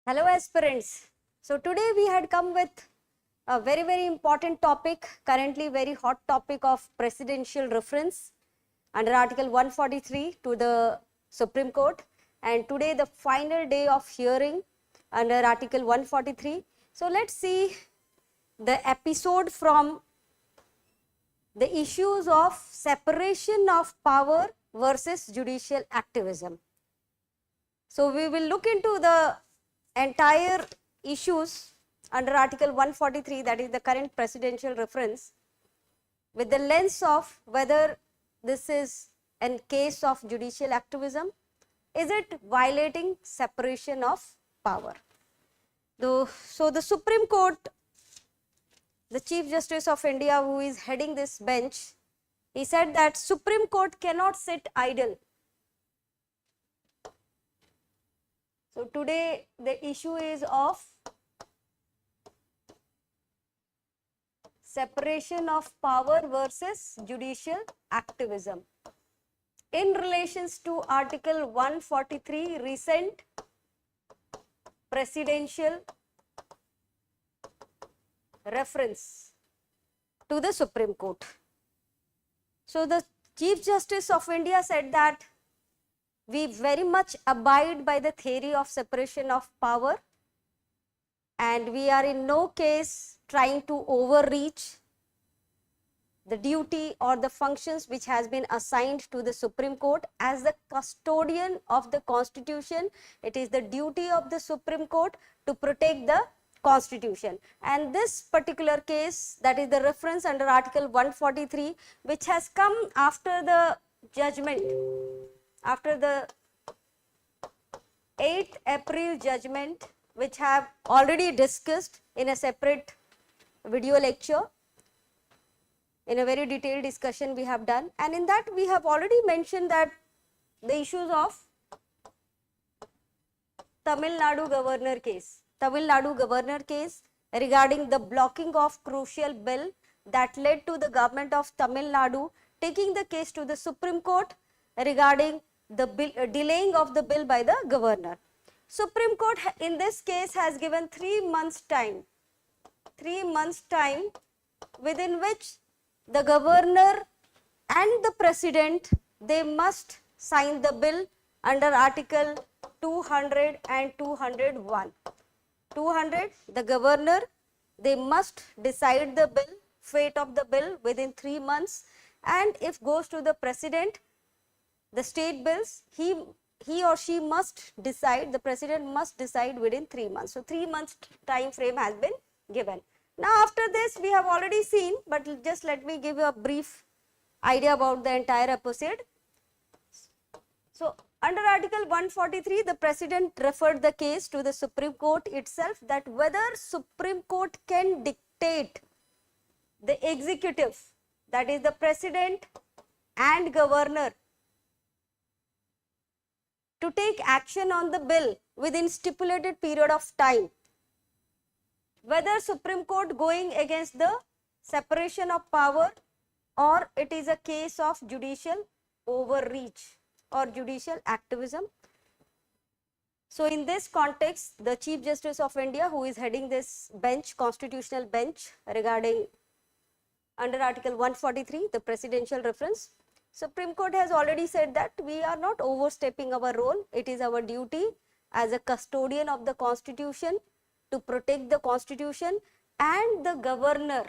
Hello aspirants. So today we had come with a very important topic, currently very hot topic of presidential reference under Article 143 to the Supreme Court, and today the final day of hearing under Article 143. So let's see the episode from the issues of separation of power versus judicial activism. So we will look into the entire issues under Article 143, that is the current presidential reference, with the lens of whether this is a case of judicial activism, is it violating separation of power. So the Supreme Court, the Chief Justice of India who is heading this bench, he said that Supreme Court cannot sit idle. So today the issue is of separation of power versus judicial activism in relations to Article 143 recent presidential reference to the Supreme Court. So the Chief Justice of India said that we very much abide by the theory of separation of power, and we are in no case trying to overreach the duty or the functions which has been assigned to the Supreme Court as the custodian of the Constitution. It is the duty of the Supreme Court to protect the Constitution, and this particular case, that is the reference under Article 143, which has come after the judgment, after the 8th April judgment, which have already discussed in a separate video lecture. In a very detailed discussion we have done, and in that we have already mentioned that the issues of Tamil Nadu governor case regarding the blocking of crucial bill that led to the government of Tamil Nadu taking the case to the Supreme Court regarding the delaying of the bill by the governor. Supreme Court in this case has given 3 months time, within which the governor and the president, they must sign the bill under Article 200 and 201. 200, the governor, they must decide the bill, fate of the bill within 3 months, and if goes to the president, the state bills, he or she must decide, the president must decide within 3 months. So 3 months time frame has been given. Now after this we have already seen, but just let me give you a brief idea about the entire episode. So under Article 143, the president referred the case to the Supreme Court itself, that whether Supreme Court can dictate the executive, that is the president and governor, to take action on the bill within stipulated period of time, whether Supreme Court going against the separation of power or it is a case of judicial overreach or judicial activism. So in this context, the Chief Justice of India who is heading this bench, constitutional bench, regarding under Article 143, the presidential reference, Supreme Court has already said that we are not overstepping our role. It is our duty as a custodian of the Constitution to protect the Constitution, and the governor,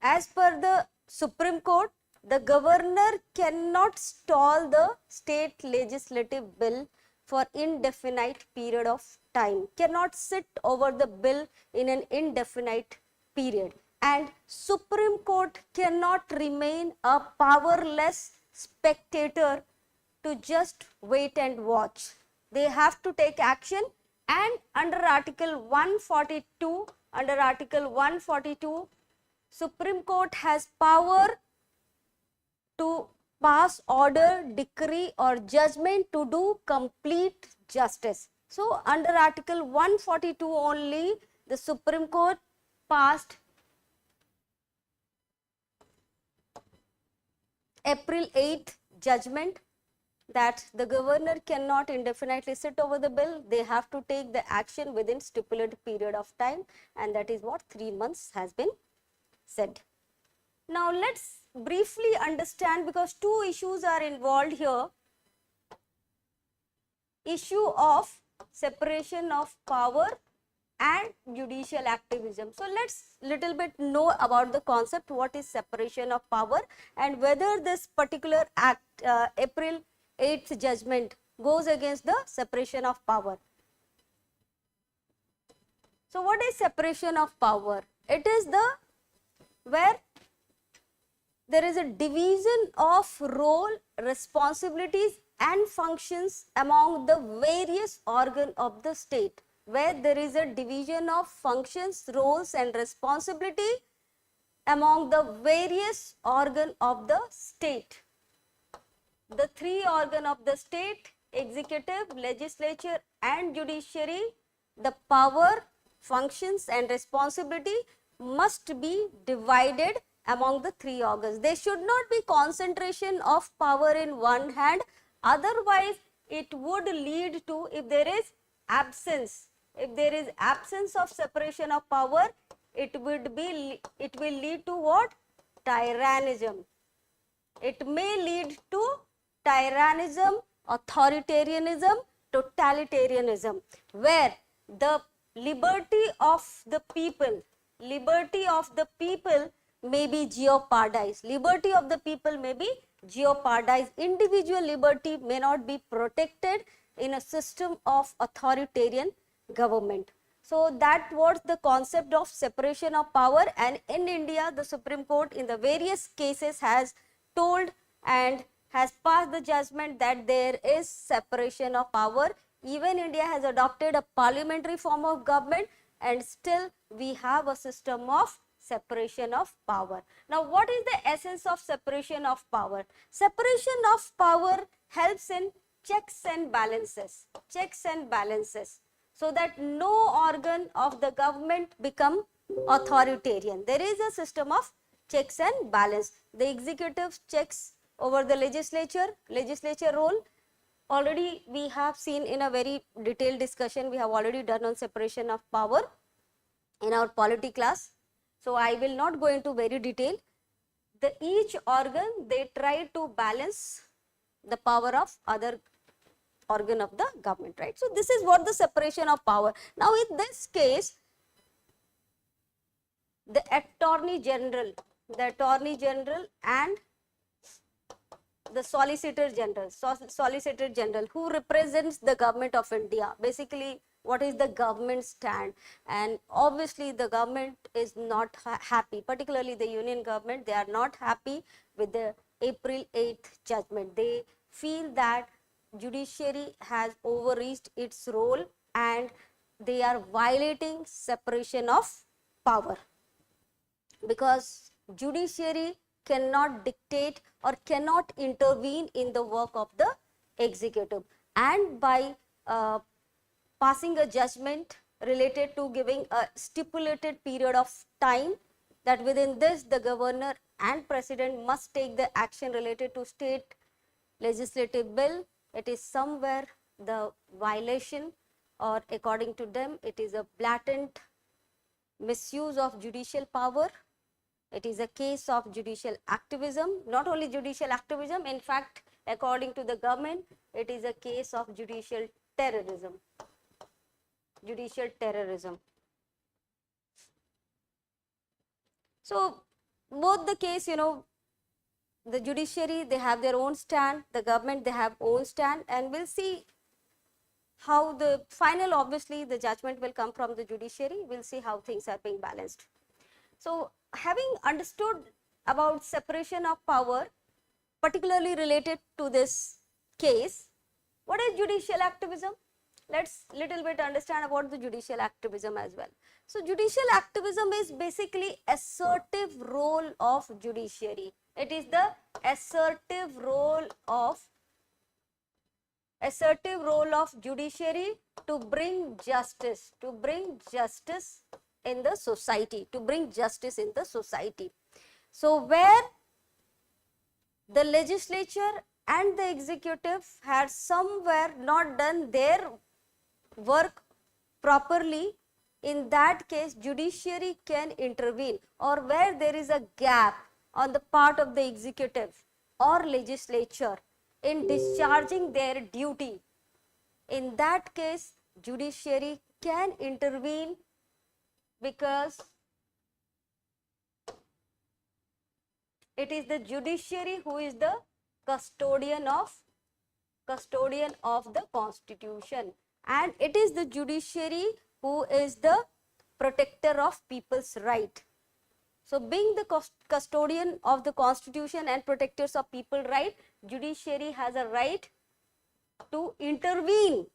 as per the Supreme Court, the governor cannot stall the state legislative bill for indefinite period of time, cannot sit over the bill in an indefinite period, and Supreme Court cannot remain a powerless spectator to just wait and watch. They have to take action, and under Article 142, Supreme Court has power to pass order, decree or judgment to do complete justice. So under Article 142 only, the Supreme Court passed April 8th judgment that the governor cannot indefinitely sit over the bill. They have to take the action within stipulated period of time, and that is what 3 months has been said. Now let's briefly understand, because two issues are involved here. Issue of separation of power and judicial activism. So let's little bit know about the concept, what is separation of power, and whether this particular act, April 8th judgment, goes against the separation of power. So what is separation of power? It is the where there is a division of role, responsibilities and functions among the various organs of the state, where there is a division of functions, roles and responsibility among the various organs of the state. The three organs of the state, executive, legislature and judiciary, the power, functions and responsibility must be divided among the three organs. There should not be concentration of power in one hand, otherwise it would lead to, if there is absence of separation of power, it will lead to what? Tyrannism. It may lead to tyrannism, authoritarianism, totalitarianism, where the liberty of the people may be jeopardized. Liberty of the people may be jeopardized. Individual liberty may not be protected in a system of authoritarian government. So that was the concept of separation of power, and in India the Supreme Court in the various cases has told and has passed the judgment that there is separation of power. Even India has adopted a parliamentary form of government, and still we have a system of separation of power. Now what is the essence of separation of power? Separation of power helps in checks and balances, so that no organ of the government become authoritarian. There is a system of checks and balance. The executive checks over the legislature role. Already we have seen in a very detailed discussion we have already done on separation of power in our polity class. So I will not go into very detail. Each organ, they try to balance the power of other organ of the government, right? So this is what the separation of power. Now in this case, the Attorney General and the Solicitor General who represents the government of India, basically what is the government stand, and obviously the government is not happy, particularly the union government, they are not happy with the April 8th judgment. They feel that judiciary has overreached its role and they are violating separation of power, because judiciary cannot dictate or cannot intervene in the work of the executive, and by passing a judgment related to giving a stipulated period of time, that within this the governor and president must take the action related to state legislative bill, it is somewhere the violation, or according to them it is a blatant misuse of judicial power. It is a case of judicial activism, not only judicial activism, in fact according to the government it is a case of judicial terrorism. So both the case, the judiciary, they have their own stand, the government, they have own stand, and we'll see how the final, obviously the judgment will come from the judiciary. We'll see how things are being balanced. So having understood about separation of power, particularly related to this case, what is judicial activism? Let's little bit understand about the judicial activism as well. So judicial activism is basically assertive role of judiciary. It is the assertive role of judiciary to bring justice in the society, So where the legislature and the executive had somewhere not done their work properly, in that case judiciary can intervene, or where there is a gap on the part of the executive or legislature in discharging their duty. In that case, judiciary can intervene, because it is the judiciary who is the custodian of the constitution, and it is the judiciary who is the protector of people's right. So being the custodian of the constitution and protectors of people's right, judiciary has a right to intervene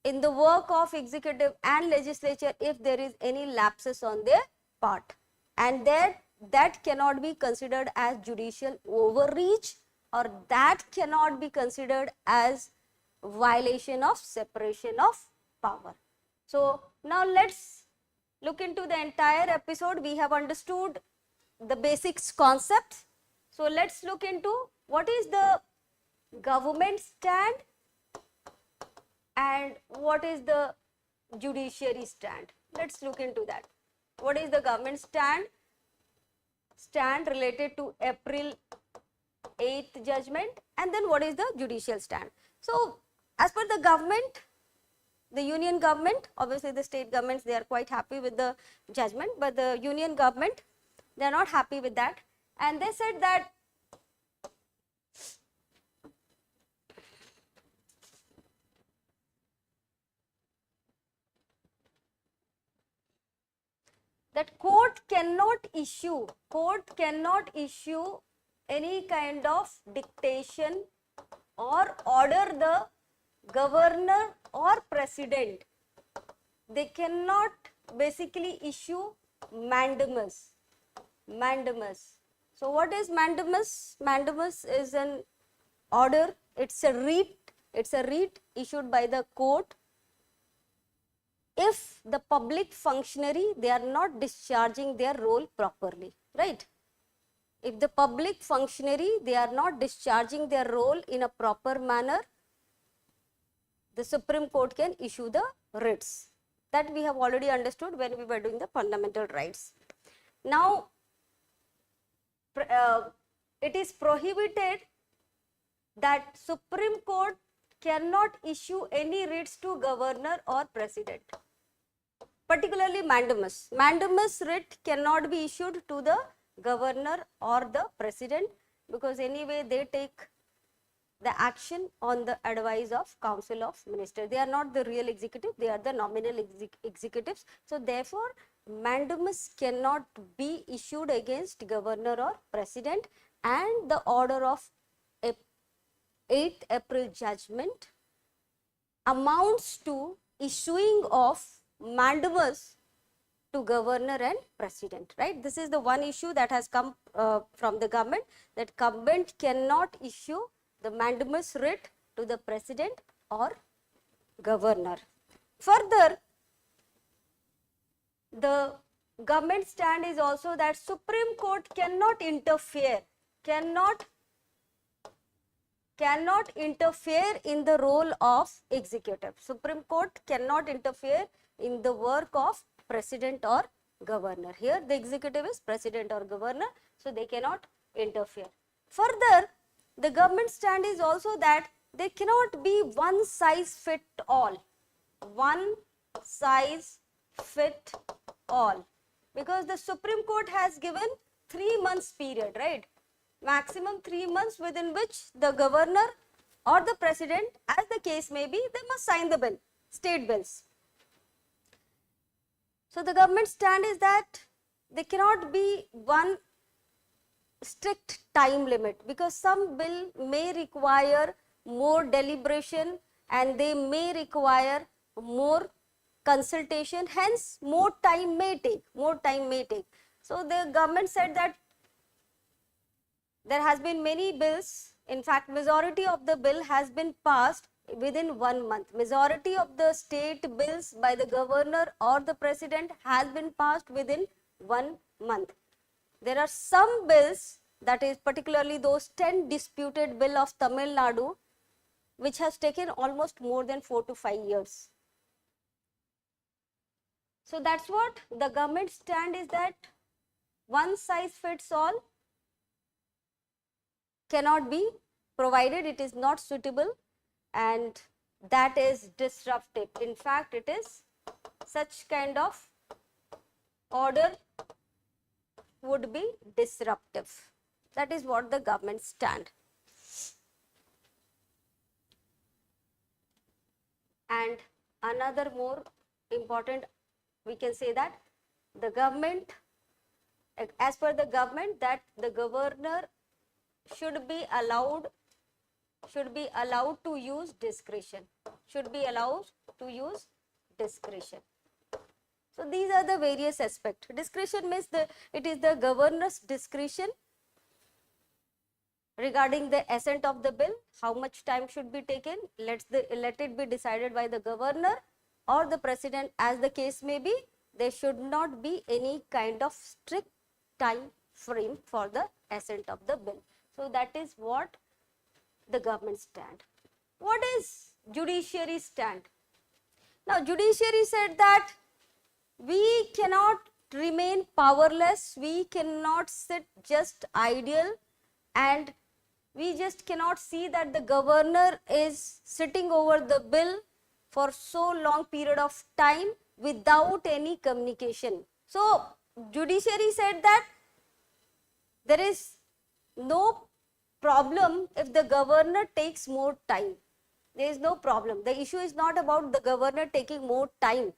in the work of executive and legislature if there is any lapses on their part, and that cannot be considered as judicial overreach, or that cannot be considered as violation of separation of power. So now let's look into the entire episode. We have understood the basics concepts. So let's look into what is the government stand and what is the judiciary stand. Let's look into that. What is the government stand? Stand related to April 8th judgment, and then what is the judicial stand. So as per the government, the union government, obviously the state governments, they are quite happy with the judgment, but the union government, they are not happy with that, and they said that court cannot issue any kind of dictation or order the governor or president. They cannot basically issue mandamus. So what is mandamus? Mandamus is an order, it's a writ issued by the court if the public functionary, they are not discharging their role properly, right? If the public functionary, they are not discharging their role in a proper manner, the Supreme Court can issue the writs. That we have already understood when we were doing the fundamental rights. Now, it is prohibited that Supreme Court cannot issue any writs to governor or president, particularly mandamus. Mandamus writ cannot be issued to the governor or the president, because anyway they take the action on the advice of Council of Ministers. They are not the real executive, they are the nominal executives. So therefore, mandamus cannot be issued against governor or president, and the order of 8th April judgment amounts to issuing of mandamus to governor and president, right? This is the one issue that has come from the government, that government cannot issue the mandamus writ to the president or governor. Further, the government stand is also that Supreme Court cannot interfere in the role of executive. Supreme Court cannot interfere in the work of president or governor. Here the executive is president or governor, so they cannot interfere. Further, the government stand is also that there cannot be one size fit all. One size fit all. Because the Supreme Court has given 3 months period, right? Maximum 3 months within which the governor or the president, as the case may be, they must sign the bill, state bills. So the government stand is that there cannot be one strict time limit, because some bill may require more deliberation and they may require more consultation, hence more time may take. So the government said that there has been many bills, in fact majority of the bill has been passed within 1 month. Majority of the state bills by the governor or the president has been passed within 1 month. There are some bills that is particularly those 10 disputed bill of Tamil Nadu, which has taken almost more than 4 to 5 years. So that's what the government stand is, that one size fits all cannot be provided, it is not suitable, and that is disruptive. In fact, it is such kind of order would be disruptive. That is what the government stand. And another more important, we can say that the government, as per the government, that the governor should be allowed to use discretion, should be allowed to use discretion. So these are the various aspects. Discretion means it is the governor's discretion regarding the assent of the bill, how much time should be taken, let it be decided by the governor or the president, as the case may be. There should not be any kind of strict time frame for the assent of the bill. So that is what the government stand. What is judiciary stand? Now judiciary said that we cannot remain powerless, we cannot sit just idle, and we just cannot see that the governor is sitting over the bill for so long period of time without any communication. So judiciary said that there is no problem if the governor takes more time. There is no problem. The issue is not about the governor taking more time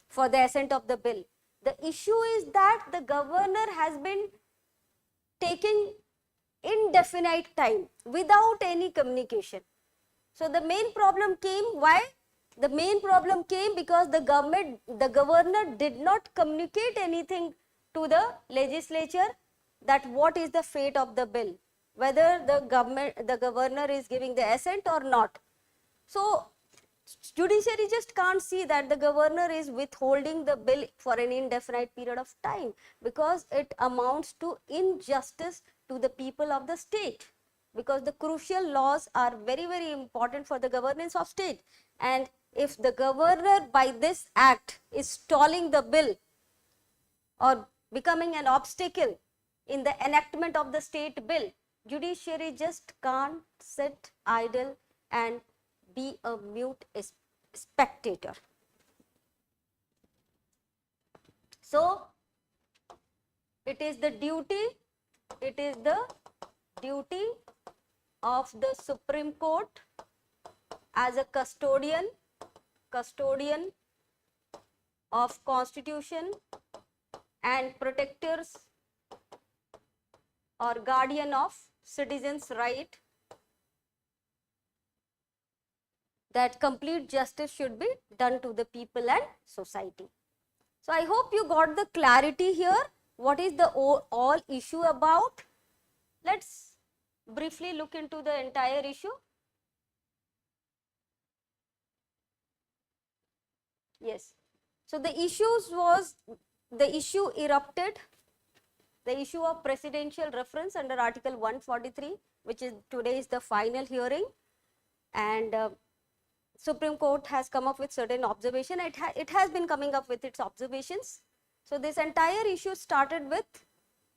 for the assent of the bill. The issue is that the governor has been taking indefinite time without any communication. So the main problem came, why? The main problem came because the governor did not communicate anything to the legislature that what is the fate of the bill, whether the governor is giving the assent or not. So judiciary just can't see that the governor is withholding the bill for an indefinite period of time, because it amounts to injustice to the people of the state, because the crucial laws are very, very important for the governance of state. And if the governor by this act is stalling the bill or becoming an obstacle in the enactment of the state bill, judiciary just can't sit idle and be a mute spectator. So it is the duty of the Supreme Court as a custodian of Constitution and protectors or guardian of citizens' right, that complete justice should be done to the people and society. So I hope you got the clarity here. What is the all issue about? Let's briefly look into the entire issue. Yes. So the issue erupted, the issue of presidential reference under Article 143, which is today is the final hearing, and Supreme Court has come up with certain observation. It has been coming up with its observations. So this entire issue started with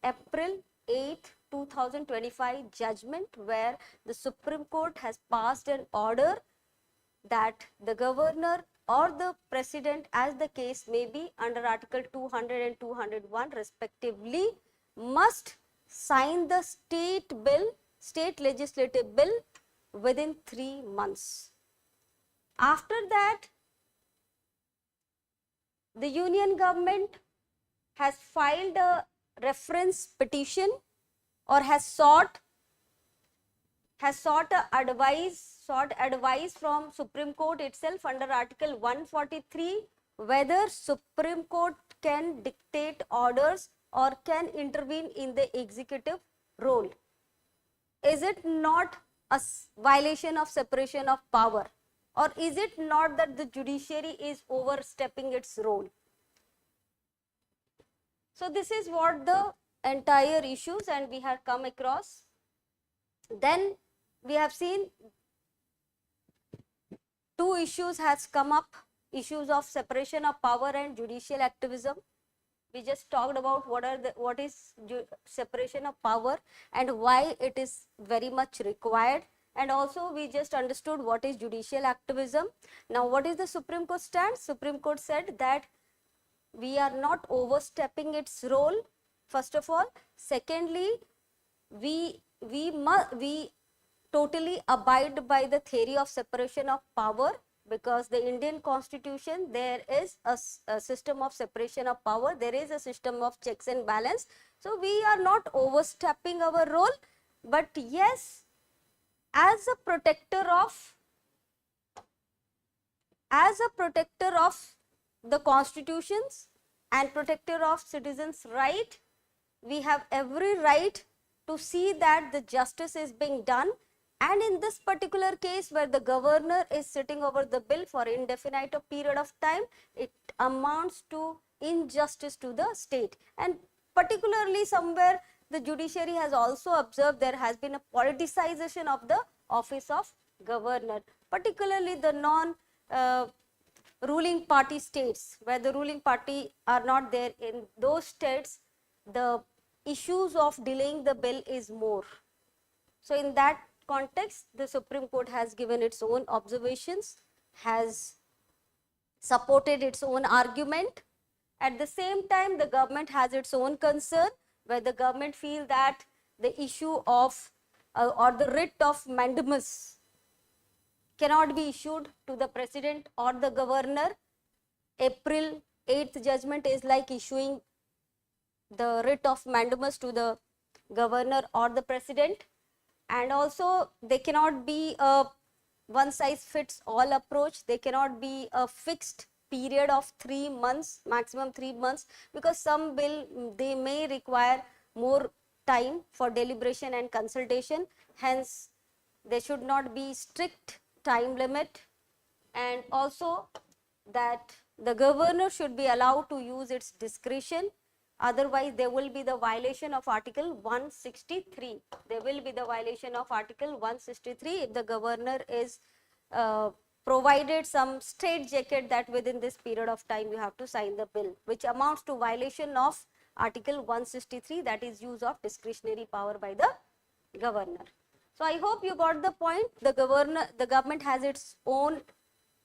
April 8th, 2025 judgment, where the Supreme Court has passed an order that the governor or the president, as the case may be, under Article 200 and 201 respectively, must sign the state legislative bill within 3 months. After that, the union government has filed a reference petition or has sought advice from Supreme Court itself under Article 143, whether Supreme Court can dictate orders or can intervene in the executive role. Is it not a violation of separation of power? Or is it not that the judiciary is overstepping its role? So this is what the entire issues and we have come across. Then we have seen two issues has come up, issues of separation of power and judicial activism. We just talked about what is separation of power and why it is very much required, and also we just understood what is judicial activism. Now what is the Supreme Court stand? Supreme Court said that we are not overstepping its role, first of all. Secondly, we totally abide by the theory of separation of power, because the Indian constitution, there is a system of separation of power, there is a system of checks and balance. So we are not overstepping our role, but yes, as a protector of the constitutions and protector of citizens' right, we have every right to see that the justice is being done. And in this particular case, where the governor is sitting over the bill for indefinite period of time, it amounts to injustice to the state. And particularly somewhere the judiciary has also observed there has been a politicization of the office of governor, particularly the ruling party states, where the ruling party are not there. In those states, the issues of delaying the bill is more. So in that context, the Supreme Court has given its own observations, has supported its own argument. At the same time, the government has its own concern, where the government feel that the issue of or the writ of mandamus cannot be issued to the president or the governor. April 8th judgment is like issuing the writ of mandamus to the governor or the president. And also they cannot be a one size fits all approach. They cannot be a fixed period of 3 months, maximum 3 months, because some bill they may require more time for deliberation and consultation. Hence, there should not be strict time limit, and also that the governor should be allowed to use its discretion. Otherwise, there will be the violation of Article 163. There will be the violation of Article 163 if the governor is provided some straitjacket that within this period of time you have to sign the bill, which amounts to violation of Article 163, that is use of discretionary power by the governor. So I hope you got the point. The government has its own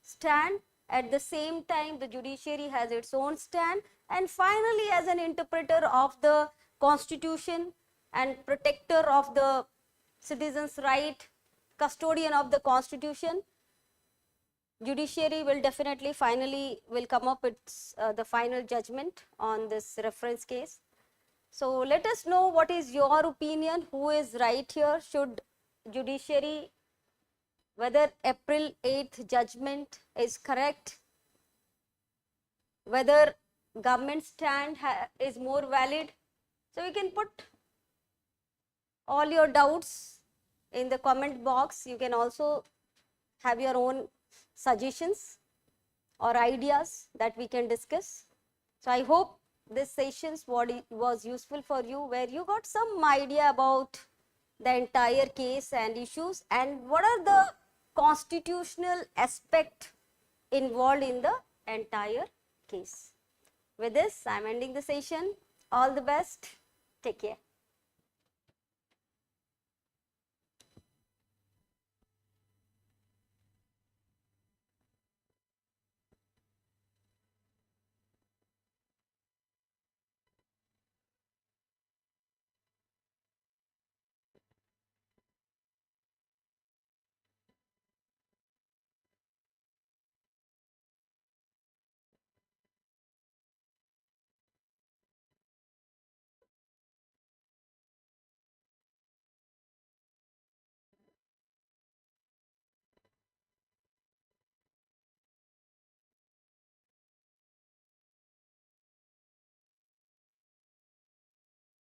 stand. At the same time, the judiciary has its own stand. And finally, as an interpreter of the constitution and protector of the citizens' right, custodian of the constitution, judiciary will definitely finally will come up with the final judgment on this reference case. So let us know what is your opinion, who is right here. Should judiciary, whether April 8th judgment is correct, whether government stand is more valid. So you can put all your doubts in the comment box. You can also have your own suggestions or ideas that we can discuss. So I hope this session was useful for you, where you got some idea about the entire case and issues and what are the constitutional aspect involved in the entire case. With this, I am ending the session. All the best. Take care.